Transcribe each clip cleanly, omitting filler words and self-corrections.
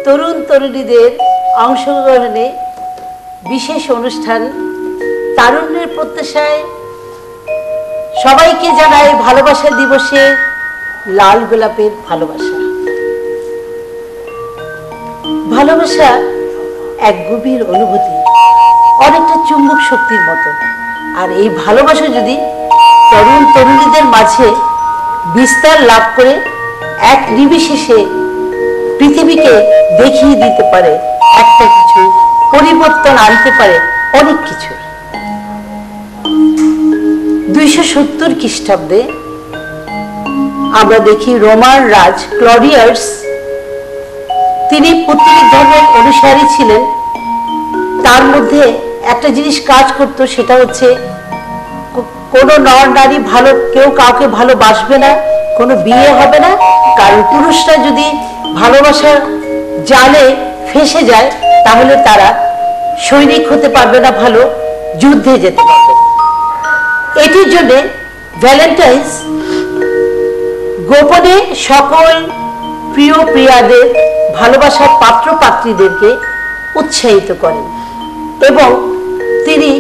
তরুণ তরুণীদের অংশগ্রহণে বিশেষ অনুষ্ঠান তারুণ্যের প্রত্যাশায় সবাইকে জানাই ভালোবাসা দিবসে লাল গোলাপের ভালোবাসা। ভালোবাসা এক গভীর অনুভূতি, অনেকটা চুম্বক শক্তির মতো। আর এই ভালোবাসা যদি তরুণ তরুণীদের মাঝে বিস্তার লাভ করে এক নিমিষে পৃথিবীকে দেখিয়ে দিতে পারে, একটা কিছু পরিবর্তন আনতে পারে অনেক কিছু। 270 খ্রিস্টাব্দে আমরা দেখি রোমান রাজ ক্লডিয়াস, তিনি পৌত্তলিক ধর্মের অনুসারী ছিলেন। তার মধ্যে একটা জিনিস কাজ করতো, সেটা হচ্ছে কোনো নর নারী কেউ কাউকে ভালোবাসবে না, কোনো বিয়ে হবে না। কারণ পুরুষরা যদি ভালোবাসার জালে ফেঁসে যায় তাহলে তারা সৈনিক হতে পারবে না, ভালো যুদ্ধে যেতে পারবে না। এটির জন্য ভ্যালেন্টাইন্স গোপনে সকল প্রিয় প্রিয়াদের ভালোবাসার পাত্র পাত্রীদেরকে উৎসাহিত করেন এবং তিনি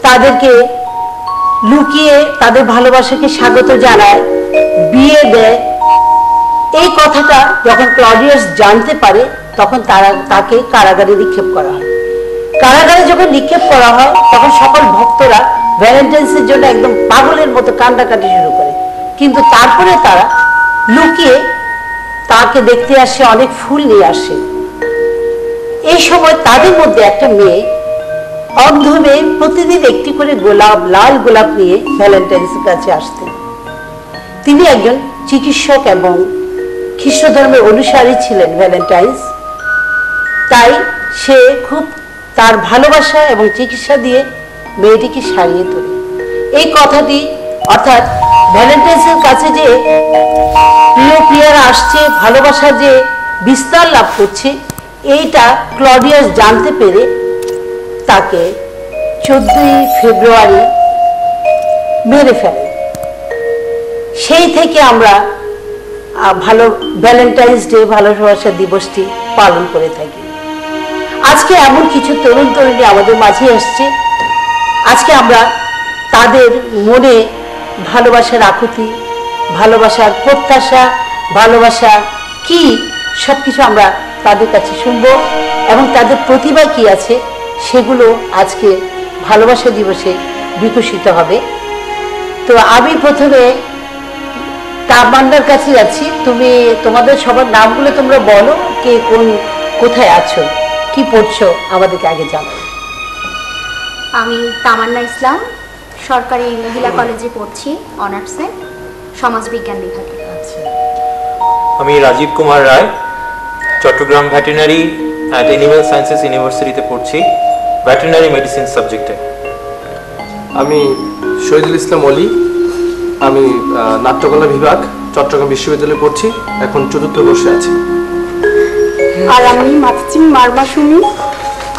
তাদেরকে লুকিয়ে তাদের ভালোবাসাকে স্বাগত জানায়, বিয়ে দেয়। এই কথাটা যখন ক্লডিয়াস জানতে পারে তখন তাকে কারাগারে নিক্ষেপ করা হয়। কারাগারে যখন নিক্ষেপ করা হয় তখন সকল ভক্তরা ভ্যালেন্টাইন্সের জন্য একদম পাগলের মতো কান্নাকাটি শুরু করে, কিন্তু তারপরে তারা লুকিয়ে তাকে দেখতে আসে, অনেক ফুল নিয়ে আসে। এই সময় তাদের মধ্যে একটা মেয়ে, অন্ধ মেয়ে, প্রতিদিন একটি করে গোলাপ, লাল গোলাপ নিয়ে ভ্যালেন্টাইন্সের কাছে আসতেন। তিনি একজন চিকিৎসক এবং খ্রিস্ট ধর্মের অনুসারী ছিলেন ভ্যালেন্টাইন্স। তাই সে খুব তার ভালোবাসা এবং চিকিৎসা দিয়ে মেয়েটিকে সারিয়ে তোলে। এই কথাটি অর্থাৎ ভ্যালেন্টাইন্সের কাছে যে প্রিয় প্রিয়ারা আসছে, ভালোবাসা যে বিস্তার লাভ করছে, এইটা ক্লডিয়াস জানতে পেরে তাকে 14ই ফেব্রুয়ারি মেরে ফেলে। সেই থেকে আমরা ভ্যালেন্টাইন্স ডে, ভালোবাসা দিবসটি পালন করে থাকি। আজকে এমন কিছু তরুণ তরুণী আমাদের মাঝে আসছে। আজকে আমরা তাদের মনে ভালোবাসার আকুতি, ভালোবাসার প্রত্যাশা, ভালোবাসা কি, সবকিছু আমরা তাদের কাছে শুনবো এবং তাদের প্রতিভা কি আছে সেগুলো আজকে ভালোবাসা দিবসে বিকশিত হবে। তো আমি প্রথমে তামান্নার কাছে যাচ্ছি। তোমাদের সবার নামগুলো তোমরা বলো, কে কোথায় আছো, কি পড়ছো, আমাদেরকে আগে জানো। আমি তামান্না ইসলাম, সরকারি মহিলা কলেজে পড়ছি, অনার্সে, সমাজবিজ্ঞান বিভাগে। আচ্ছা। আমি Rajib Kumar Roy, Chattogram veterinary and animal sciences ইউনিভার্সিটিতে পড়ছি, ভেটেরিনারি মেডিসিন সাবজেক্টে। আমি শহীদুল ইসলাম অলি, আমি নাট্যকলা বিভাগ, চট্টগ্রাম বিশ্ববিদ্যালয়ে পড়ছি, এখন 4র্থ বর্ষে আছি। আর আমি মাতচিম মারমা সুমি,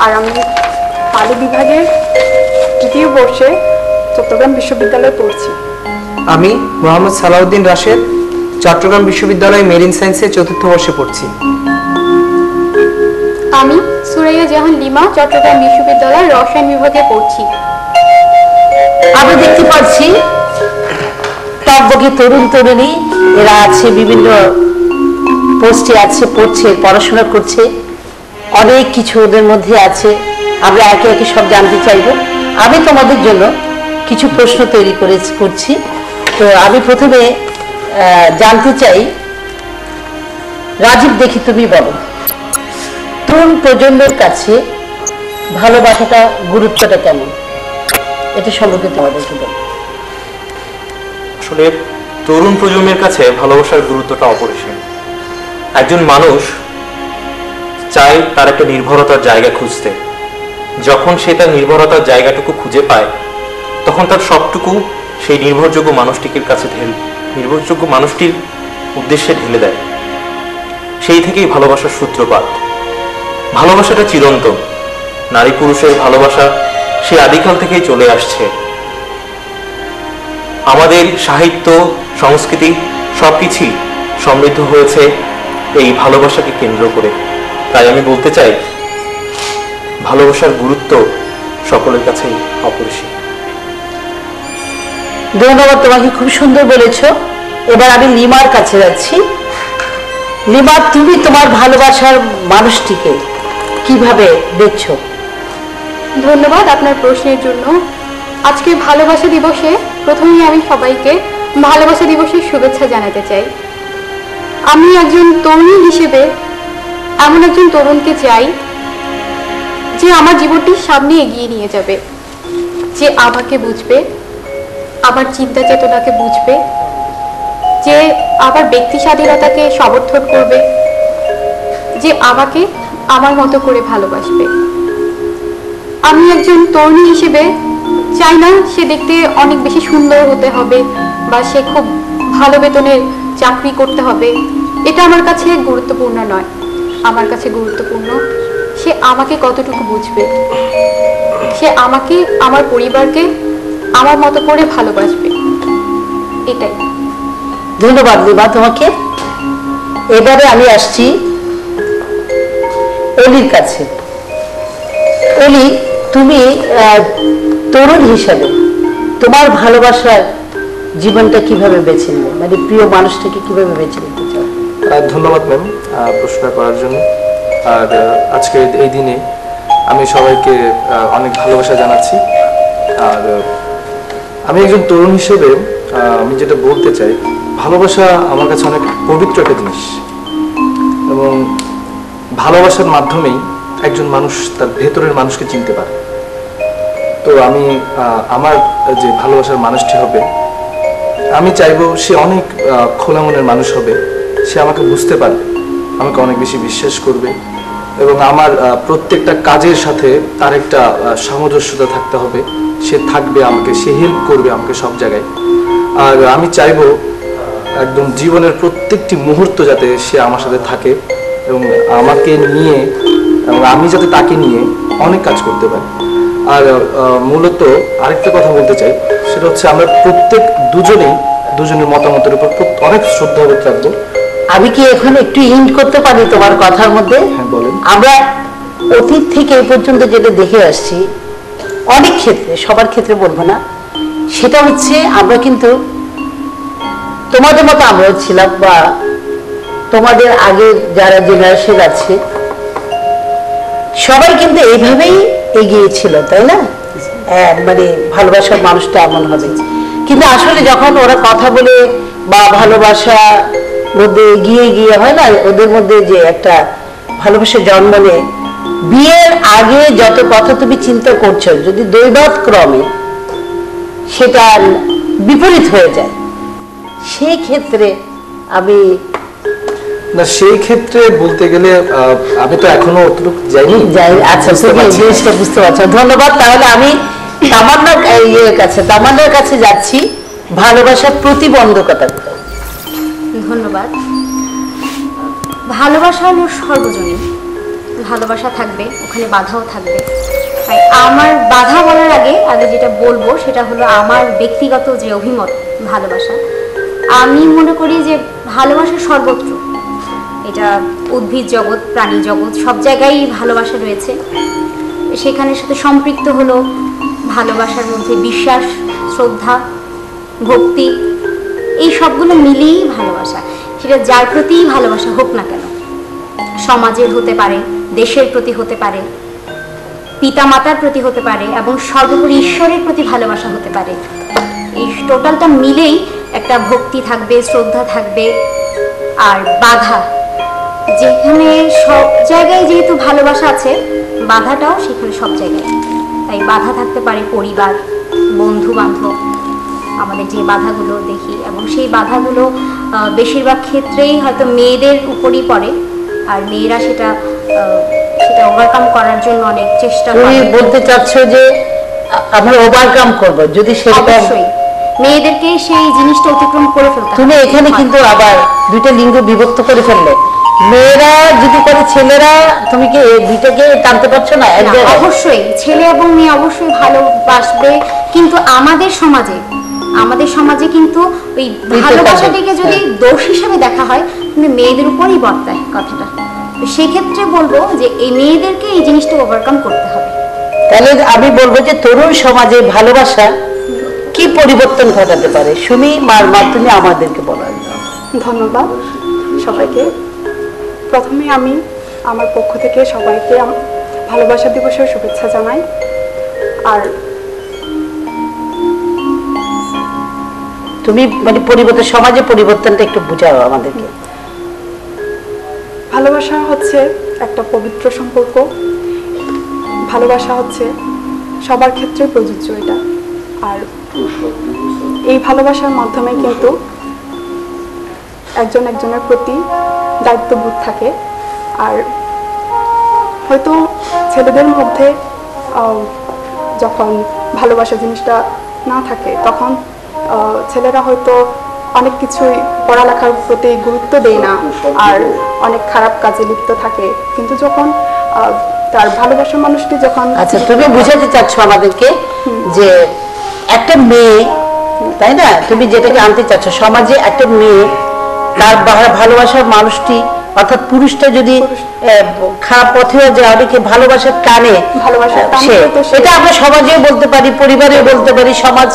আর আমি পালি বিভাগের 3য় বর্ষে চট্টগ্রাম বিশ্ববিদ্যালয়ে পড়ছি। আমি মোহাম্মদ সালাউদ্দিন রাশেদ, চট্টগ্রাম বিশ্ববিদ্যালয় মেরিন সায়েন্সে 4র্থ বর্ষে পড়ছি। আমি সুরাইয়া জাহান লিমা, চট্টগ্রাম বিশ্ববিদ্যালয় রসায়ন বিভাগে পড়ছি। আমরা দেখতে পাচ্ছি টকবকে তরুণ তরুণী, এরা আছে বিভিন্ন পোস্টে আছে, পড়ছে, পড়াশোনা করছে, অনেক কিছু ওদের মধ্যে আছে। আমরা একে একে সব জানতে চাইব। আমি তোমাদের জন্য কিছু প্রশ্ন তৈরি করছি। তো আমি প্রথমে জানতে চাই, রাজীব, দেখি তুমি বলো, তরুণ প্রজন্মের কাছে ভালোবাসাটা গুরুত্বটা কেমন, এটা সম্পর্কে তোমাদেরকে বলো। আসলে তরুণ প্রজন্মের কাছে ভালোবাসার গুরুত্বটা অপরিসীম। একজন মানুষ চায় তার একটা নির্ভরতার জায়গা খুঁজতে। যখন সে তার নির্ভরতার জায়গাটুকু খুঁজে পায় তখন তার সবটুকু সেই নির্ভরযোগ্য মানুষটির উদ্দেশ্যে ঢেলে দেয়। সেই থেকেই ভালোবাসার সূত্রপাত। ভালোবাসাটা চিরন্তন। নারী পুরুষের ভালোবাসা সে আদিকাল থেকেই চলে আসছে। আমাদের সাহিত্য, সংস্কৃতি সবকিছুই সমৃদ্ধ হয়েছে এই ভালোবাসাকে কেন্দ্র করে। তাই আমি বলতে চাই ভালোবাসার গুরুত্ব সকলের কাছেই অপরিসীম। ধন্যবাদ, তোমাকে খুব সুন্দর বলেছো। এবার আমি লিমার কাছে যাচ্ছি। লিমা, তুমি তোমার ভালোবাসার মানুষটিকে কিভাবে দেখছো? ধন্যবাদ আপনার প্রশ্নের জন্য। আজকে ভালোবাসা দিবসে প্রথমেই আমি সবাইকে ভালোবাসা দিবসের শুভেচ্ছা জানাতে চাই। আমি একজন তরুণী হিসেবে এমন একজন তরুণকে চাই যে আমার জীবনটির সামনে এগিয়ে নিয়ে যাবে, যে আমাকে বুঝবে, আমার চিন্তা চেতনাকে বুঝবে, যে আমার ব্যক্তি স্বাধীনতাকে সমর্থন করবে, যে আমাকে আমার মতো করে ভালোবাসবে। আমি একজন তরুণী হিসেবে চাই না সে দেখতে অনেক বেশি সুন্দর হতে হবে বা সে খুব ভালো বেতনের চাকরি করতে হবে। এটা আমার কাছে গুরুত্বপূর্ণ নয়। আমার কাছে গুরুত্বপূর্ণ সে আমাকে কতটুকু বুঝবে, সে আমাকে, আমার পরিবারকে আমার মতো করে ভালোবাসবে, এটাই। ধন্যবাদ লিমা তোমাকে। এবারে আমি আসছি অলির কাছে। অলি, তুমি তরুণ হিসাবে তোমার ভালোবাসার জীবনটা কিভাবে বেছে নেবে, মানে প্রিয় মানুষটাকে কিভাবে বেছে নিতে চাও? ধন্যবাদ ম্যাম প্রশ্ন করার জন্য। আর আজকে এই দিনে আমি সবাইকে অনেক ভালোবাসা জানাচ্ছি। আর আমি একজন তরুণ হিসেবে আমি যেটা বলতে চাই, ভালোবাসা আমার কাছে অনেক পবিত্র একটা জিনিস এবং ভালোবাসার মাধ্যমেই একজন মানুষ তার ভেতরের মানুষকে চিনতে পারে। তো আমি আমার যে ভালোবাসার মানুষটি হবে, আমি চাইবো সে অনেক খোলা মনের মানুষ হবে, সে আমাকে বুঝতে পারবে, আমাকে অনেক বেশি বিশ্বাস করবে এবং আমার প্রত্যেকটা কাজের সাথে তার একটা সামঞ্জস্যতা থাকতে হবে। সে থাকবে আমাকে, সে হেল্প করবে আমাকে সব জায়গায়। আর আমি চাইবো একদম জীবনের প্রত্যেকটি মুহূর্ত যাতে সে আমার সাথে থাকে এবং আমাকে নিয়ে এবং আমি যাতে তাকে নিয়ে অনেক কাজ করতে পারি। আর মূলত আরেকটা কথা বলতে চাই, সেটা হচ্ছে আমরা প্রত্যেক দুজনের মতামতের উপর অনেক শ্রদ্ধাবোধ রাখবো। আমি কি এখন একটু ইন্ট করতে পারি তোমার কথার মধ্যে? হ্যাঁ, বলেন। আমরা অতীত থেকে এই পর্যন্ত যেটা দেখে আসছি, অনেক ক্ষেত্রে, সবার ক্ষেত্রে বলবো না, সেটা হচ্ছে আমরা কিন্তু তোমাদের মতো আমরাও ছিলাম বা তোমাদের আগে যারা জেনারেশন আছে সবাই কিন্তু এইভাবেই এগিয়েছিল, তাই না? মানে ভালোবাসার মানুষটা এমন হবে। কিন্তু আসলে যখন ওরা কথা বলে বা ভালোবাসা মধ্যে এগিয়ে গিয়ে হয় না, ওদের মধ্যে যে একটা ভালোবাসা জন্ম নেয়, বিয়ের আগে যত কথা তুমি চিন্তা করছো, যদি দৈবাত ক্রমে সেটা বিপরীত হয়ে যায়, সেই ক্ষেত্রে আমি না, সেই ক্ষেত্রে বলতে গেলে আমি তো এখনো অতটুকু যাইনি। আচ্ছা, তুমি এই জিনিসটা বুঝতে পারছো। ধন্যবাদ। তাহলে আমি তামান্নার কাছে যাচ্ছি। ভালোবাসার প্রতিবন্ধকতা। ধন্যবাদ। ভালোবাসা হলো সর্বজনীন। ভালোবাসা থাকবে, ওখানে বাধাও থাকবে। তাই আমার বাধা বলার আগে যেটা বলবো সেটা হলো আমার ব্যক্তিগত যে অভিমত ভালোবাসা। আমি মনে করি যে ভালোবাসা সর্বত্র, এটা উদ্ভিদ জগৎ, প্রাণী জগৎ, সব জায়গায় ভালোবাসা রয়েছে। সেখানের সাথে সম্পৃক্ত হলো ভালোবাসার মধ্যে বিশ্বাস, শ্রদ্ধা, ভক্তি, এই সবগুলো মিলিয়েই ভালোবাসা। সেটা যার প্রতিই ভালোবাসা হোক না কেন, সমাজের হতে পারে, দেশের প্রতি হতে পারে, পিতা মাতার প্রতি হতে পারে এবং সর্বোপরি ঈশ্বরের প্রতি ভালোবাসা হতে পারে। এই টোটালটা মিলেই একটা ভক্তি থাকবে, শ্রদ্ধা থাকবে। আর বাধা, যেখানে সব জায়গায় যেহেতু ভালোবাসা আছে, বাধাটাও সেখানে সব জায়গায়। তাই বাধা থাকতে পারে পরিবার, বন্ধু বান্ধব, আমাদের যে বাধাগুলো দেখি, এবং সেই বাধাগুলো বেশিরভাগ ক্ষেত্রেই হয়তো মেয়েদের উপরই পড়ে। আর মেয়েরা সেটা ওভারকাম করার জন্য অনেক চেষ্টা করে। তুমি বলতে চাচ্ছ যে আমরা ওভারকাম করব, যদি সেটা অবশ্যই মেয়েদেরকে সেই জিনিসটা অতিক্রম করে ফেলতে। তুমি এখানে কিন্তু আবার দুইটা লিঙ্গ বিভক্ত করে ফেললে। মেয়েরা যদি করে, ছেলেরা, তুমি কি এই দুইটাকে টানতে পারছো না? অবশ্যই ছেলে এবং মেয়ে অবশ্যই ভালোবাসবে, কিন্তু আমাদের সমাজে কিন্তু ওই ভালোবাসাটাকে যদি দোষ হিসেবে দেখা হয়, কিন্তু মেয়েদের উপরই বর্তায় কথাটা। তো সেক্ষেত্রে বলবো যে এই মেয়েদেরকে এই জিনিসটা ওভারকাম করতে হবে। তাহলে আমি বলবো যে তরুণ সমাজে ভালোবাসা কি পরিবর্তন ঘটাতে পারে, সুমি মার তুমি আমাদেরকে বলার। ধন্যবাদ সবাইকে। প্রথমে আমি আমার পক্ষ থেকে সবাইকে ভালোবাসা দিবসের শুভেচ্ছা জানাই। আর তুমি মানে পরিবর্তন, সমাজে পরিবর্তনটা একটু বুঝাও আমাদেরকে। ভালোবাসা হচ্ছে একটা পবিত্র সম্পর্ক। ভালোবাসা হচ্ছে সবার ক্ষেত্রে প্রযোজ্য এটা। আর এই ভালোবাসার মাধ্যমে কিন্তু একজন একজনের প্রতি দায়িত্ববোধ থাকে। আর হয়তো ছেলেদের মধ্যে যখন ভালোবাসা জিনিসটা না থাকে তখন ছেলেরা হয়তো অনেক কিছুই পড়ালেখার প্রতি গুরুত্ব দেয় না আর অনেক খারাপ কাজে লিপ্ত থাকে। কিন্তু যখন তার ভালোবাসার মানুষটি যখন, আচ্ছা তুমি বুঝাতে চাচ্ছ আমাদেরকে যে একটা মেয়ে, তাই না, তুমি যেটাকে আনতে চাচ্ছ সমাজে একটা মেয়ে তার ভালোবাসার মানুষটি অর্থাৎ পুরুষটা যদি খারাপ পথেও যায়, অনেকে ভালোবাসার টানে, এটা আমরা সমাজেও বলতে পারি, পরিবারেও বলতে পারি, সমাজ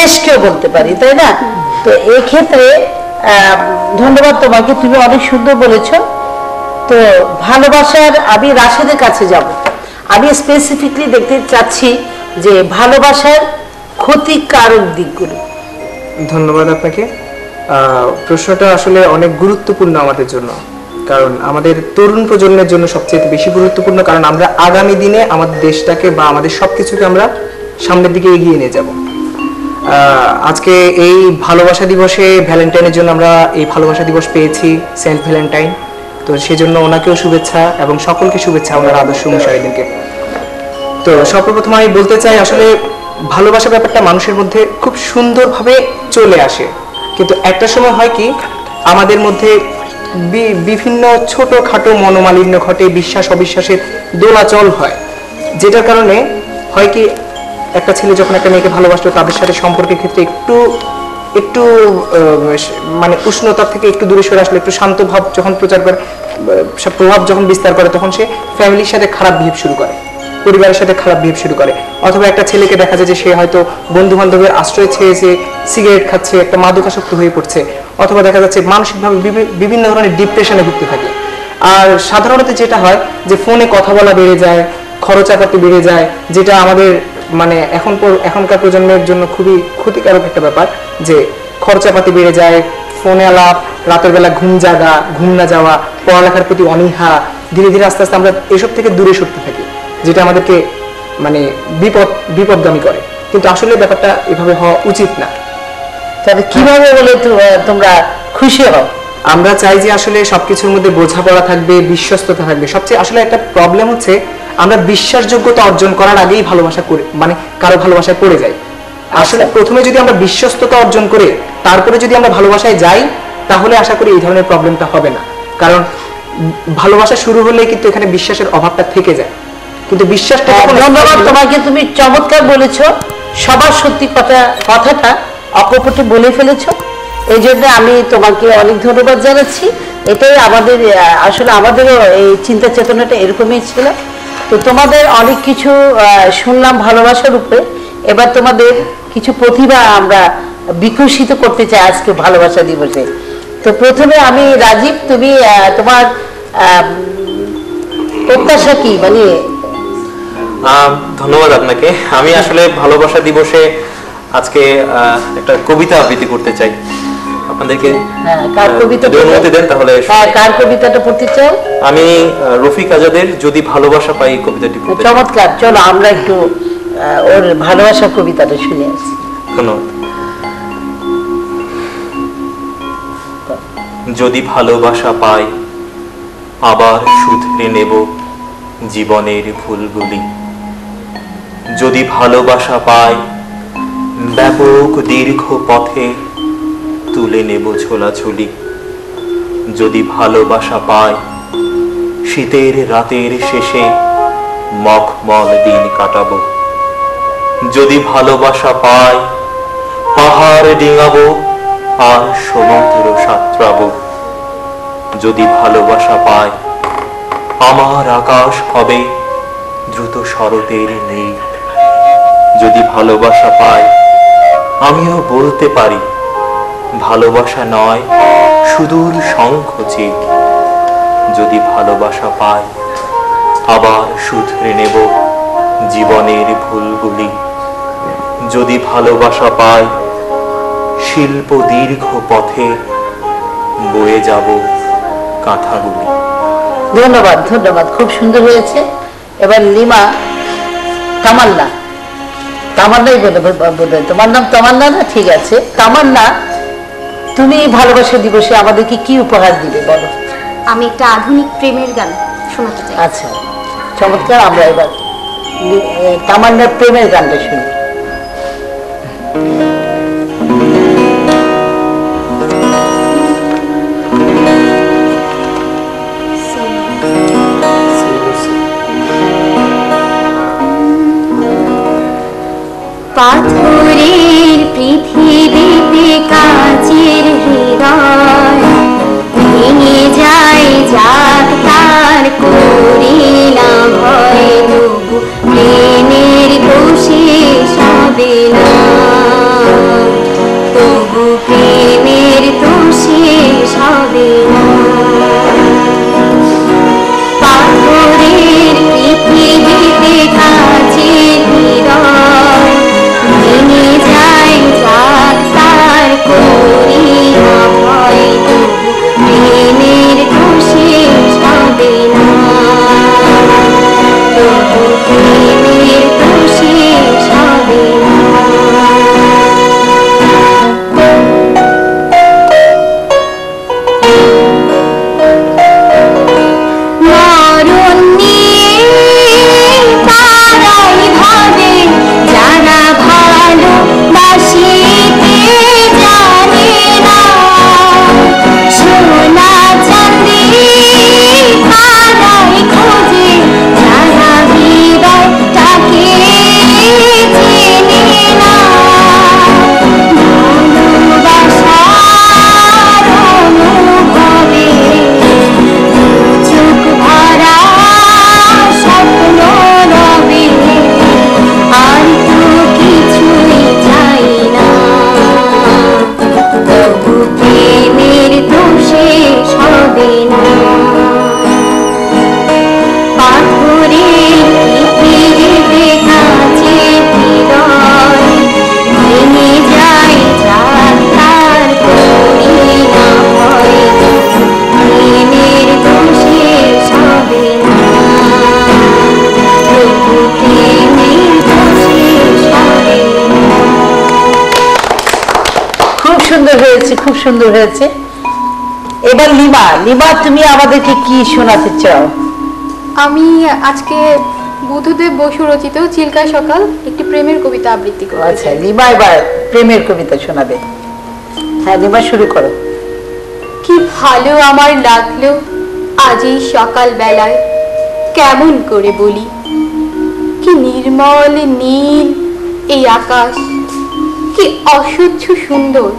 দেশকেও বলতে পারি, তাই না? তো এক্ষেত্রে ধন্যবাদ তোমাকে, তুমি অনেক সুন্দর বলেছ। তো ভালোবাসার, আমি রাশেদের কাছে যাব। আমি স্পেসিফিকলি দেখতে চাচ্ছি যে ভালোবাসার ক্ষতিকারক দিকগুলো। ধন্যবাদ আপনাকে। প্রশ্নটা আসলে অনেক গুরুত্বপূর্ণ আমাদের জন্য, কারণ আমাদের তরুণ প্রজন্মের জন্য সবচেয়ে বেশি গুরুত্বপূর্ণ, কারণ আমরা আগামী দিনে আমাদের দেশটাকে বা আমাদের সবকিছুকে আমরা সামনের দিকে এগিয়ে নিয়ে যাব। আজকে এই ভালোবাসা দিবসে ভ্যালেন্টাইনের জন্য আমরা এই ভালোবাসা দিবস পেয়েছি, সেন্ট ভ্যালেন্টাইন। তো সেজন্য ওনাকেও শুভেচ্ছা এবং সকলকে শুভেচ্ছা ওনার আদর্শ অনুসারীদেরকে। তো সর্বপ্রথম আমি বলতে চাই, আসলে ভালোবাসা ব্যাপারটা মানুষের মধ্যে খুব সুন্দরভাবে চলে আসে, কিন্তু একটা সময় হয় কি আমাদের মধ্যে বিভিন্ন ছোটখাটো মনোমালিন্য ঘটে, বিশ্বাস অবিশ্বাসের দোলাচল হয়, যেটার কারণে হয় কি একটা ছেলে যখন একটা মেয়েকে ভালোবাসলো তাদের সাথে সম্পর্কের ক্ষেত্রে একটু মানে উষ্ণতার থেকে একটু দূরে সরে আসলে, একটু শান্ত ভাব যখন প্রচার করে, প্রভাব যখন বিস্তার করে, তখন সে ফ্যামিলির সাথে খারাপ বিহেভ শুরু করে, পরিবারের সাথে খারাপ বিহেভ শুরু করে। অথবা একটা ছেলেকে দেখা যায় যে সে হয়তো বন্ধু বান্ধবের আশ্রয় ছেয়েছে, সিগারেট খাচ্ছে, একটা মাদকাসক্ত হয়ে পড়ছে, অথবা দেখা যাচ্ছে মানসিকভাবে বিভিন্ন ধরনের ডিপ্রেশনে ভুগতে থাকে। আর সাধারণত যেটা হয় যে ফোনে কথা বলা বেড়ে যায়, খরচাপাতি বেড়ে যায়, যেটা আমাদের মানে এখনকার প্রজন্মের জন্য খুবই ক্ষতিকারক একটা ব্যাপার, যে খরচাপাতি বেড়ে যায়, ফোনে আলাপ, রাতের বেলা ঘুম না যাওয়া, পড়ালেখার প্রতি অনীহা, ধীরে ধীরে আস্তে আস্তে আমরা এসব থেকে দূরে সরতে থাকি, যেটা আমাদেরকে মানে বিপদগামী করে। কিন্তু আসলে ব্যাপারটা এভাবে হওয়া উচিত না। তাহলে কিভাবে বলে তোমরা খুশি হও? আমরা চাই যে আসলে সবকিছুর মধ্যে বোঝাপড়া থাকবে, বিশ্বস্ততা থাকবে। সবচেয়ে আসলে একটা প্রবলেম হচ্ছে আমরা বিশ্বাসযোগ্যতা অর্জন করার আগেই ভালোবাসা করে মানে কারো ভালোবাসায় পড়ে যাই। আসলে প্রথমে যদি আমরা বিশ্বস্ততা অর্জন করে তারপরে যদি আমরা ভালোবাসায় যাই, তাহলে আশা করি এই ধরনের প্রবলেমটা হবে না। কারণ ভালোবাসা শুরু হলে কিন্তু এখানে বিশ্বাসের অভাবটা থেকে যায়। কিন্তু বিশ্বাসটা, ধন্যবাদ তোমাকে, তুমি চমৎকার বলেছ, সবার সত্যি কথাটা অকপটে বলে ফেলেছ, এই জন্য আমি তোমাকে অনেক ধন্যবাদ জানাচ্ছি। এটাই আমাদের আসলে আমাদেরও এই চিন্তা চেতনাটা এরকমই ছিল। তো তোমাদের অনেক কিছু শুনলাম ভালোবাসার উপরে, এবার তোমাদের কিছু প্রতিভা আমরা বিকশিত করতে চাই আজকে ভালোবাসা দিবসে। তো প্রথমে আমি রাজীব, তুমি তোমার প্রত্যাশা কি? মানে ধন্যবাদ আপনাকে। আমি আসলে ভালোবাসা দিবসে আজকে একটা কবিতা আবৃত্তি করতে চাই আপনাদেরকে। কার কবিতা অনুমতি দেন তাহলে? কার কবিতাটা পড়তে চাও? আমি রফিক আজাদের যদি ভালোবাসা পাই কবিতাটি পড়তে চাই। চমৎকার, চলো আমরা একটু ওর ভালোবাসা কবিতাটা শুনে আসি। ধন্যবাদ। যদি ভালোবাসা পাই আবার শুধরে নেব জীবনের ভুলগুলি, যদি ভালোবাসা পাই ব্যাপক দীর্ঘ পথে তুলে নেব ঝোলাঝুলি, যদি ভালোবাসা পাই শীতের রাতের শেষে মখমল দিন কাটাবো, যদি ভালোবাসা পাই পাহাড় ডিঙাবো আর সমুদ্র সাঁতরাবো, যদি ভালোবাসা পাই আমার আকাশ হবে দ্রুত শরতের নীল। যদি ভালোবাসা পাই আমিও বলতে পারি, ভালোবাসা নয় সুদূর শঙ্খচিল। যদি ভালোবাসা পাই আবার শুধরে নেব জীবনের ভুলগুলি। যদি ভালোবাসা পাই শিল্প দীর্ঘ পথে বয়ে যাব কাঁথাগুলি। ধন্যবাদ, ধন্যবাদ, খুব সুন্দর হয়েছে। এবার লিমা, তামান্না, তামান্নাই বলে বোধহয় তোমার নাম তামান্না না? ঠিক আছে তামান্না, তুমি ভালোবাসা দিবসে আমাদেরকে কি উপহার দিবে বলো? আমি একটা আধুনিক প্রেমের গান শোনাতে চাই। আচ্ছা, চমৎকার। আমরা এবার তামান্নার প্রেমের গানটা শুনি। পাথরের পৃথিবীতে কাচের হৃদয় ভেঙে যায়, যাক তার করি না ভয়, তবু প্রেমের দোষে সবে না, তবু প্রেমের দোষে সবে না। পাথরের পৃথিবীতে কাচের হৃদয় ভেঙে যায়, যাক তার করি না ভয়, তবু প্রেমের দোষে সবে না, তবু প্রেমের দোষে সবে না। মরণ নিয়ে তারাই ভাবে যারা ভালোবাসিতে জানে না, সোনা চাঁদি তারাই খোঁজে যারা হৃদয়টাকে চেনে না। ভালোবাসার অনুভবে চোখ ভরা স্বপ্ন রবে, আর তো কিছুই চাই না, তবু প্রেমের দোষে সবে না। পাথরের পৃথিবীতে কাচের হৃদয় ভেঙে যায়, যাক তার করি না ভয়, প্রেমের দোষে সবে না, তবু প্রেমের দোষে সবে না। খুব সুন্দর হয়েছে, খুব সুন্দর হয়েছে। এবার লিমা, লিমা তুমি আমাদেরকে কি শোনাতে চাও? আমি আজকে বুদ্ধদেব বসু রচিত চিল্কা সকাল একটি প্রেমের কবিতা আবৃত্তি করব। আচ্ছা, লিমা এবার প্রেমের কবিতা শোনাবে। হ্যাঁ লিমা, শুরু করো। কি ভালো আমার লাগলো আজ এই সকাল বেলায়, কেমন করে বলি, কি নির্মল নীল এই আকাশ, কি অসহ্য সুন্দর,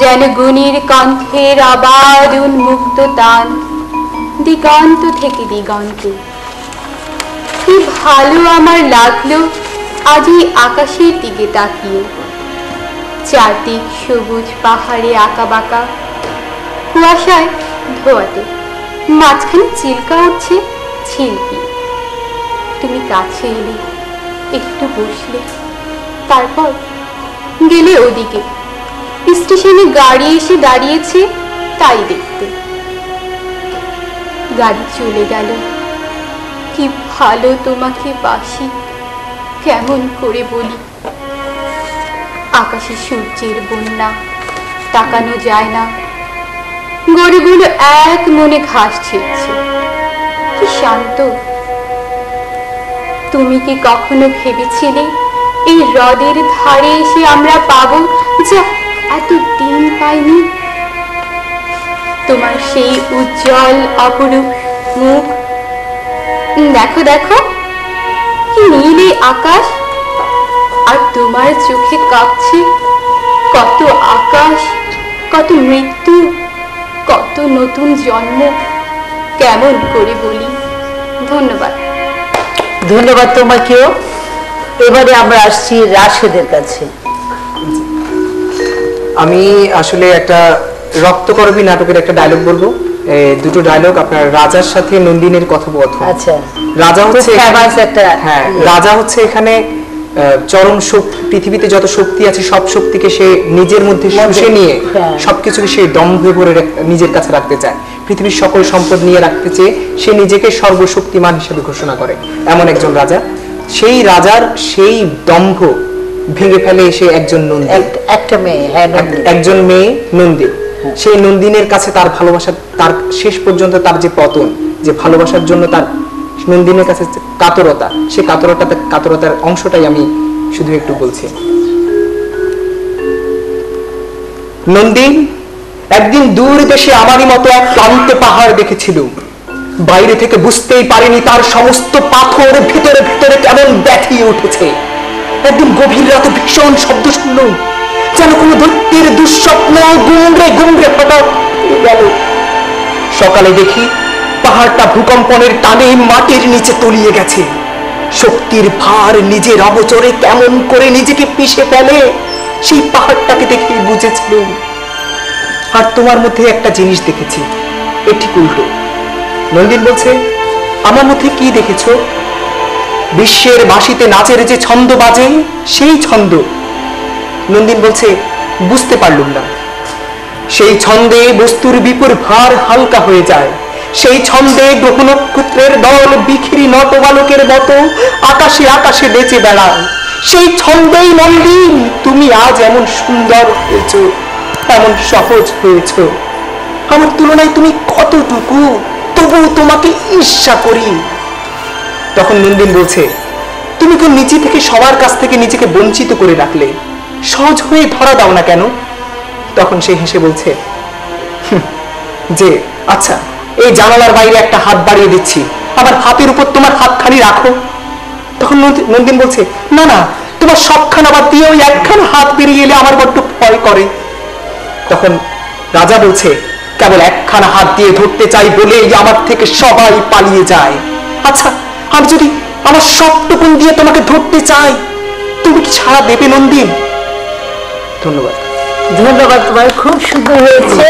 যেন গুণীর কণ্ঠের আবার উন্মুক্ত টান দিগন্ত থেকে দিগন্তে। কি ভালো আমার লাগলো আজ এই আকাশের দিকে তাকিয়ে, চারদিক সবুজ পাহাড়ে আঁকা বাঁকা, কুয়াশায় ধোয়াতে, মাঝখানে চিল্কা উঠছে ঝিলপি। তুমি কাছে এলে, একটু বসলে, তারপর গেলে ওদিকে, স্টেশনে গাড়ি এসে দাঁড়িয়েছে তাই দেখতে। গাড়ি চলে গেল, কি ভালো তোমাকে বাসি, কেমন করে বলি। আকাশে সূর্যের বন্যা, তাকানো যায় না, গরুগুলো এক মনে ঘাস ছিঁড়ছে, কি শান্ত। তুমি কি কখনো ভেবেছিলে এই হ্রদের ধারে এসে আমরা পাবো যা এত দিন পাইনি? তোমার সেই উজ্জ্বল অপরূপ মুখ, দেখো দেখো কি নীল এই আকাশ, আর তোমার চোখে কাঁপছে কত আকাশ, কত মৃত্যু, কত নতুন জন্ম। কেমন করে বলি। ধন্যবাদ। ধন্যবাদ তোমাকেও। এবারে আমরা আসছি রাশেদের কাছে। আমি আসলে একটা রক্তকরবী নাটকের একটা ডায়লগ বলবো। দুটো ডায়লগ আপনার রাজার সাথে নন্দিনীর কথোপকথন। আচ্ছা, রাজা হচ্ছে হ্যাঁ, রাজা হচ্ছে এখানে চরম শক্তি, পৃথিবীতে যত শক্তি আছে সব শক্তিকে সে নিজের মধ্যে শুষে নিয়ে সবকিছুকে সে দম্ভে ভরে নিজের কাছে রাখতে চায়। পৃথিবীর সকল সম্পদ নিয়ে রাখতে চেয়ে সে নিজেকে সর্বশক্তিমান হিসেবে ঘোষণা করে, এমন একজন রাজা। সেই রাজার সেই দম্ভ ভেঙে ফেলে সে একজন নন্দী, একটা মেয়ে, একজন মেয়ে নন্দী। সেই নন্দিনের কাছে তার ভালোবাসা, তার শেষ পর্যন্ত তার যে পতন, যে ভালোবাসার জন্য তার নন্দিনের কাছে কাতরতা, সে কাতরতার অংশটাই আমি শুধু একটু বলছি। নন্দী, একদিন দূর দেশে আমারই মতো এক ক্লান্ত পাহাড় দেখেছিল। বাইরে থেকে বুঝতেই পারিনি তার সমস্ত পাথর ভিতরে ভিতরে কেমন ব্যথিয়ে উঠেছে। একদিন গভীর রাতে ভীষণ শব্দ শুনলাম, যেন কোনো দৈত্যের দুঃস্বপ্ন গুমড়ে গুমড়ে হঠাৎ গেল। সকালে দেখি পাহাড়টা ভূকম্পনের টানে মাটির নিচে তলিয়ে গেছে। শক্তির ভার নিজের অবচরে কেমন করে নিজেকে পিষে ফেলে সেই পাহাড়টাকে দেখে বুঝেছিলাম। আর তোমার মধ্যে একটা জিনিস দেখেছি, এটি উল্টো। নন্দিন বলছে, আমার মধ্যে কি দেখেছো? বিশ্বের বাঁশিতে নাচের যে ছন্দ বাজে, সেই ছন্দ। নন্দিন বলছে, বুঝতে পারলুম না। সেই ছন্দে বস্তুর বিপুর ভার হালকা হয়ে যায়। সেই ছন্দে গ্রহ নক্ষত্রের দল বিখিরি নটবালকের মতো আকাশে আকাশে বেঁচে বেড়ায়। সেই ছন্দেই নন্দিন তুমি আজ এমন সুন্দর হয়েছ, এমন সহজ হয়েছ। আমার তুলনায় তুমি কতটুকু, তবু তোমাকে ঈর্ষা করি। তখন নন্দিন বলছে, তুমি কেউ নিচে থেকে সবার কাছ থেকে নিজেকে বঞ্চিত করে রাখলে, সহজ হয়ে ধরা দাও না কেন? তখন সে হেসে বলছে যে, আচ্ছা, এই জানালার বাইরে একটা হাত বাড়িয়ে দিচ্ছি, আমার হাতের উপর তোমার হাতখানি রাখো। তখন নন্দিন বলছে, না না, তোমার সবখানা বাদ দিয়ে ওই একখানা হাত বেরিয়ে এলে আমার বড্ড ভয় করে। তখন রাজা বলছে, কেবল একখানা হাত দিয়ে ধরতে চাই বলেই আমার থেকে সবাই পালিয়ে যায়। আচ্ছা, আমি যদি আমার সবটুকুন দিয়ে তোমাকে ধরতে চাই, তুমি কি ছাড়া দেবে নন্দিন? ধন্যবাদ। ধন্যবাদ, তোমার খুব সুন্দর হয়েছে।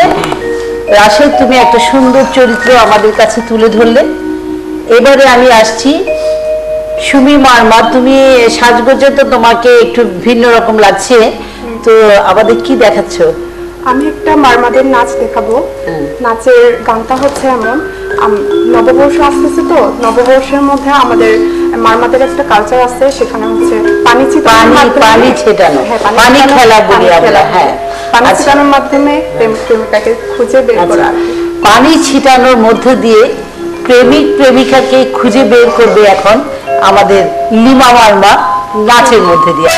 রাশেদ, তুমি একটা সুন্দর চরিত্র আমাদের কাছে তুলে ধরলে। এবারে আমি আসছি সুমি মারমা। তুমি সাজগোজে তো তোমাকে একটু ভিন্ন রকম লাগছে, তো আমাদের কি দেখাচ্ছ? আমি একটা মারমাদের নাচ দেখাবো। নাচের গানটা হচ্ছে এমন, নববর্ষ আসতেছে তো, নববর্ষের মধ্যে আমাদের মারমাদের একটা কালচার আছে, সেখানে হচ্ছে পানি ছিটানো, পানি খেলা বলি আমরা। হ্যাঁ, পানি ছিটানোর মাধ্যমে প্রেমিকাকে খুঁজে বের করা। পানি ছিটানোর মধ্য দিয়ে প্রেমিক প্রেমিকাকে খুঁজে বের করবে এখন আমাদের লিমা মারমা নাচের মধ্যে দিয়ে।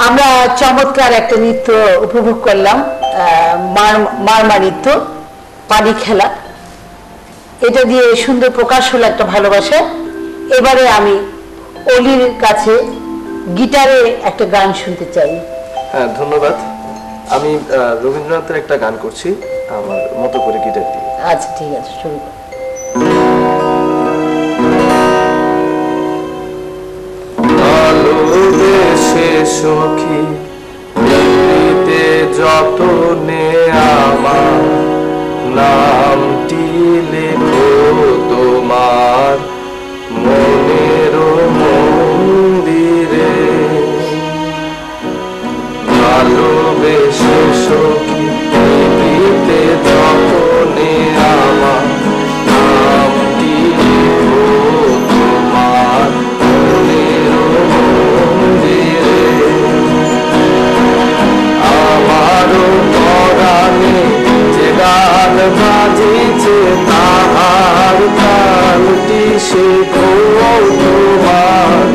আমরা চমৎকার একটা নৃত্য উপভোগ করলাম, মারমা নৃত্য, পানি খেলা। এটা দিয়ে সুন্দর প্রকাশ হলো একটা ভালোবাসা। এবারে আমি অলির কাছে গিটারে একটা গান শুনতে চাই। হ্যাঁ, ধন্যবাদ। আমি রবীন্দ্রনাথের একটা গান করছি আমার মতো করে গিটার দিয়ে। আচ্ছা, ঠিক আছে, শুরু কর। ভালোবেসে সখী দিতে যতনে আমার নামটি লেখো তোমার মনের মন্দিরে। ভালোবেসে সখী দিতে যতনে আমার নামটি লেখো তোমার মনের মন্দিরে। আমারও পরাণে যে গান বাজিছে তাহার তালটি শেখো তোমার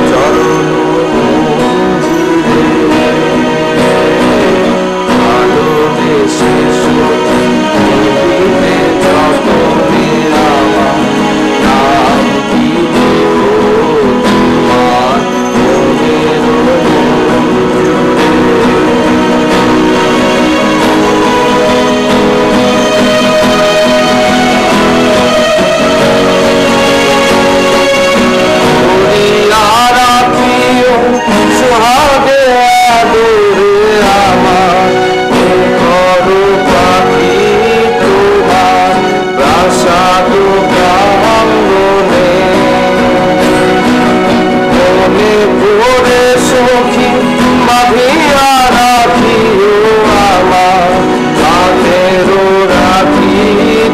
চরণ মন্দিরে। ভালোবেসে সখী দিতে যতনে আমার নামটি লেখো তোমার মনের সোহাগে আদরে আমার ঘর পাখি তোমার প্রাসাদ প্রাঙ্গণে। মনে পড়ে সখী বাঁধিয়া রাখিও আমার কাঁধেরও রাখি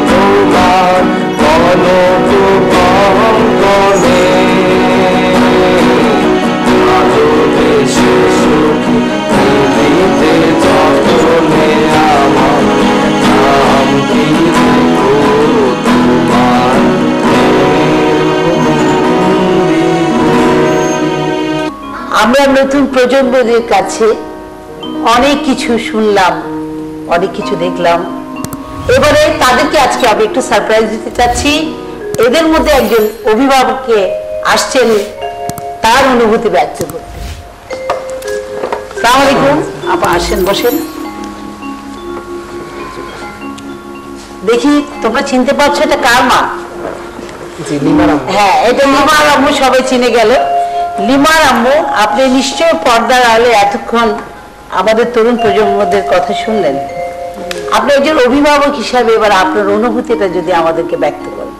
তোমার কনক কঙ্কণে। ভালোবেসে সখী দিতে যতনে আমার নামটি লেখো তোমার আমরা নতুন প্রজন্মদের কাছে অনেক কিছু শুনলাম, অনেক কিছু দেখলাম। এবারে তাদেরকে আজকে আমি একটু সারপ্রাইজ দিতে চাচ্ছি। এদের মধ্যে একজন অভিভাবককে আসছেন তার অনুভূতি ব্যক্ত করতে। আসসালামু আলাইকুম আপা, আসেন, বসেন। দেখি তোমরা চিনতে পারছো এটা কার মা? জি, লিমার আম্মু। হ্যাঁ, এটা লিমার আম্মু, সবাই চিনে গেল। লিমার আম্মু, আপনি নিশ্চয় পর্দার আড়ালে এতক্ষণ আমাদের তরুণ প্রজন্মদের কথা শুনলেন। আপনি একজন অভিভাবক হিসাবে এবার আপনার অনুভূতিটা যদি আমাদেরকে ব্যক্ত করেন।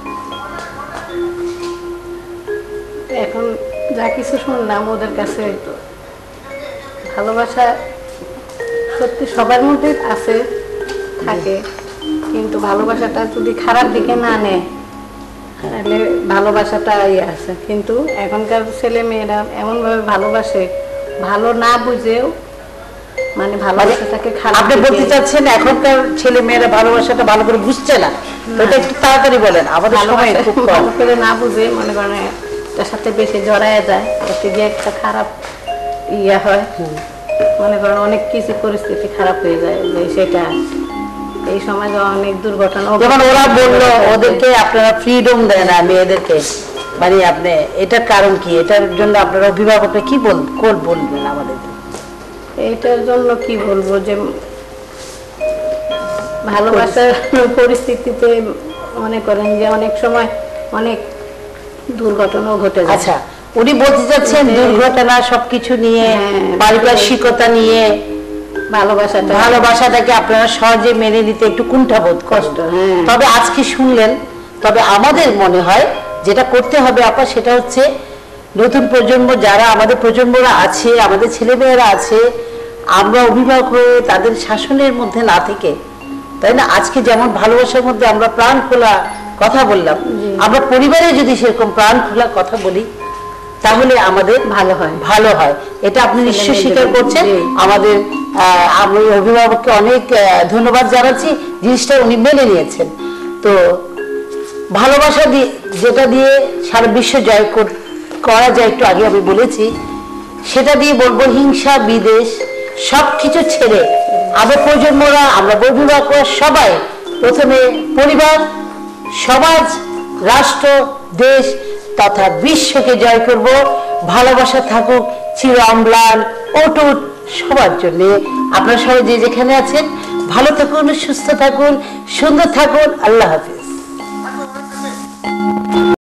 এখন যা কিছু শুনলাম ওদের কাছে, ভালোবাসা সত্যি সবার মধ্যে আছে, থাকে, কিন্তু ভালোবাসাটা যদি খারাপ দিকে না নেয় তাহলে ভালোবাসাটা ইয়ে আছে। কিন্তু এখনকার ছেলে মেয়েরা এমনভাবে ভালোবাসে, ভালো না বুঝেও, মানে ভালোবাসাটাকে খারাপ। আপনি বলতে চাচ্ছেন এখনকার ছেলে মেয়েরা ভালোবাসাটা ভালো করে বুঝছে না? এটা একটু তাড়াতাড়ি বলেন, আমাদের সময় খুব কম। ভালো করে না বুঝে মনে করেন তার সাথে বেশি জড়ায় যায়, এতে গিয়ে একটা খারাপ ইয়ে হয়। মনে করেন অনেক কিছু পরিস্থিতি খারাপ হয়ে যায়, যে সেটা এই সমাজে অনেক দুর্ঘটনা। যেমন ওরা বললো ওদেরকে আপনারা ফ্রিডম দেন না মেয়েদেরকে, মানে আপনি এটার কারণ কি? এটার জন্য আপনারা অভিভাবকরা কি বলবেন আমাদেরকে? এটার জন্য কি বলবো, যে ভালোবাসার পরিস্থিতিতে মনে করেন যে অনেক সময় অনেক দুর্ঘটনাও ঘটে যায়। আচ্ছা, উনি বলতে চাচ্ছেন দুর্ঘটনা সবকিছু নিয়ে, পারিপার্শ্বিকতা নিয়ে ভালোবাসাটাকে আপনারা সহজে মেনে নিতে একটু কুণ্ঠাবোধ কষ্ট। তবে আজকে শুনলেন, তবে আমাদের মনে হয় যেটা করতে হবে আপা, সেটা হচ্ছে নতুন প্রজন্ম যারা আমাদের প্রজন্মরা আছে, আমাদের ছেলেমেয়েরা আছে, আমরা অভিভাবক হয়ে তাদের শাসনের মধ্যে না থেকে, তাই না? আজকে যেমন ভালোবাসার মধ্যে আমরা প্রাণ খোলা কথা বললাম, আমরা পরিবারে যদি সেরকম প্রাণ খোলা কথা বলি তাহলে আমাদের ভালো হয়। এটা আপনি নিশ্চয়ই স্বীকার করছেন। আমাদের আমি অভিভাবককে অনেক ধন্যবাদ জানাচ্ছি, জিনিসটা উনি মেনে নিয়েছেন। তো ভালোবাসা যেটা দিয়ে সারা বিশ্ব জয় করা যায়, একটু আগে আমি বলেছি সেটা দিয়ে বলবো হিংসা বিদ্বেষ সবকিছু ছেড়ে আবার প্রজন্মরা আমরা বন্ধুরা সবাই প্রথমে পরিবার, সমাজ, রাষ্ট্র, দেশ তথা বিশ্বকে জয় করব। ভালোবাসা থাকুক চির অম্লান অটুট সবার জন্য। আপনারা সবাই যে যেখানে আছেন ভালো থাকুন, সুস্থ থাকুন, সুন্দর থাকুন। আল্লাহ হাফেজ।